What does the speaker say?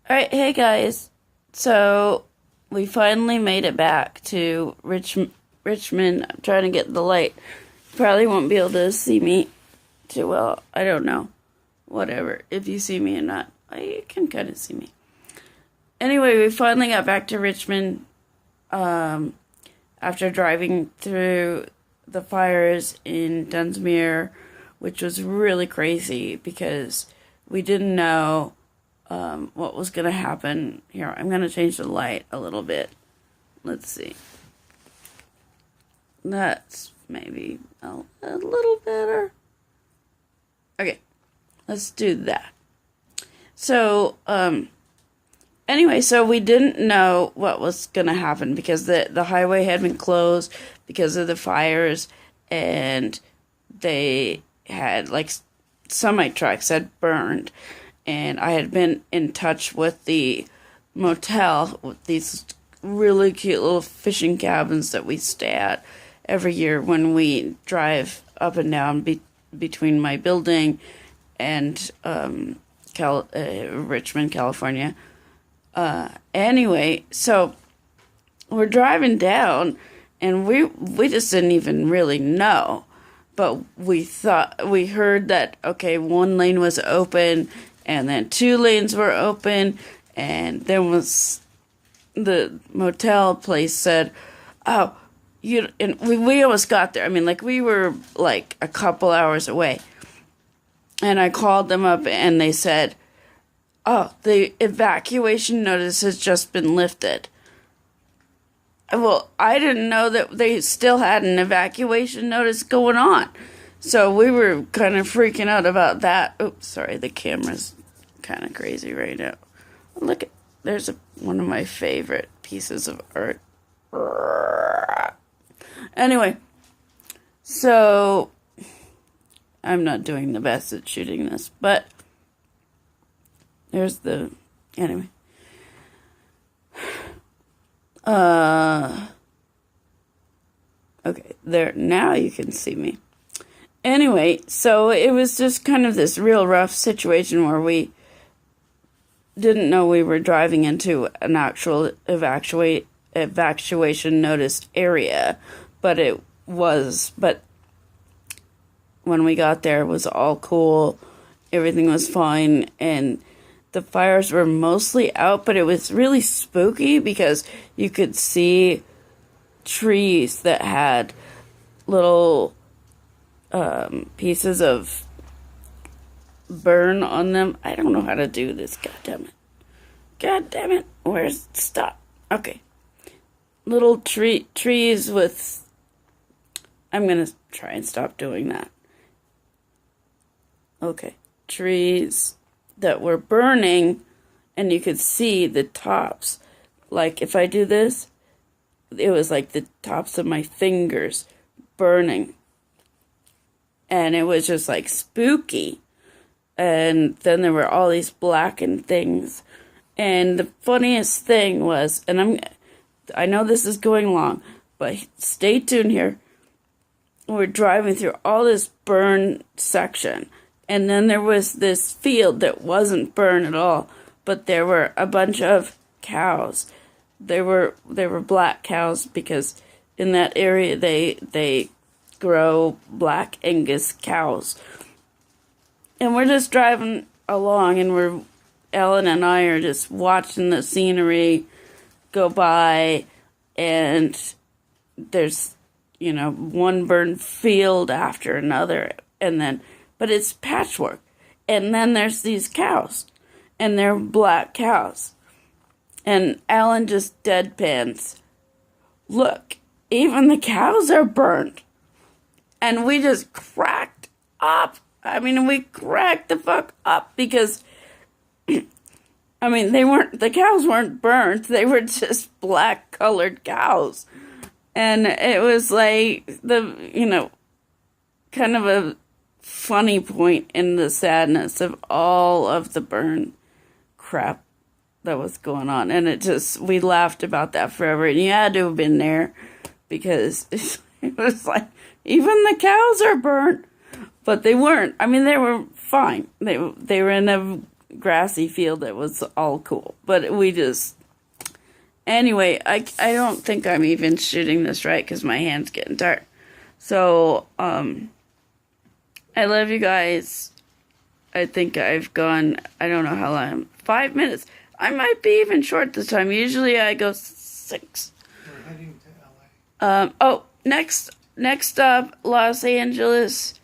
Alright, hey guys. So, we finally made it back to Richmond. I'm trying to get the light. Probably won't be able to see me too well. I don't know. Whatever. If you see me or not, you can kind of see me. Anyway, we finally got back to Richmond after driving through the fires in Dunsmuir, which was really crazy because we didn't know what was going to happen. Here, I'm going to change the light a little bit. Let's see. That's maybe a little better. Okay, let's do that. So, anyway, so we didn't know what was going to happen because the highway had been closed because of the fires, and they had, like, semi-trucks had burned. And I had been in touch with the motel with these really cute little fishing cabins that we stay at every year when we drive up and down between my building and Richmond, California. Anyway, so we're driving down, and we just didn't even really know. But we heard that, okay, one lane was open, and then two lanes were open, and then was the motel place said, oh, and we almost got there. I mean, like, we were, like, a couple hours away. And I called them up, and they said, oh, the evacuation notice has just been lifted. Well, I didn't know that they still had an evacuation notice going on. So we were kind of freaking out about that. Oops, sorry, the camera's kind of crazy right now. Look, there's one of my favorite pieces of art. Anyway, so I'm not doing the best at shooting this, but there's the, anyway. Okay, there, now you can see me. Anyway, so it was just kind of this real rough situation where we didn't know we were driving into an actual evacuation notice area, but when we got there, it was all cool. Everything was fine, and the fires were mostly out, but it was really spooky because you could see trees that had little pieces of burn on them. I don't know how to do this. God damn it. Where's stop? Okay. Little trees with. I'm gonna try and stop doing that. Okay. Trees that were burning, and you could see the tops. Like, if I do this, it was like the tops of my fingers burning. And it was just like spooky. And then there were all these blackened things. And the funniest thing was, and I know this is going long, but stay tuned here. We're driving through all this burned section. And then there was this field that wasn't burned at all, but there were a bunch of cows. They were black cows because in that area they grow black Angus cows. And we're just driving along, and Ellen and I are just watching the scenery go by, and there's, one burned field after another, but it's patchwork. And then there's these cows, and they're black cows. And Alan just deadpans, look, even the cows are burned. And we just cracked up. I mean, we cracked the fuck up because, I mean, the cows weren't burnt. They were just black colored cows. And it was like kind of a funny point in the sadness of all of the burn crap that was going on. And we laughed about that forever. And you had to have been there because it was like, even the cows are burnt. But they weren't. I mean, they were fine. They were in a grassy field that was all cool. But we just, anyway, I don't think I'm even shooting this right because my hand's getting tired. So, I love you guys. I think I've gone, I don't know how long, 5 minutes. I might be even short this time. Usually I go 6. We're heading to LA. Oh, next up, Los Angeles.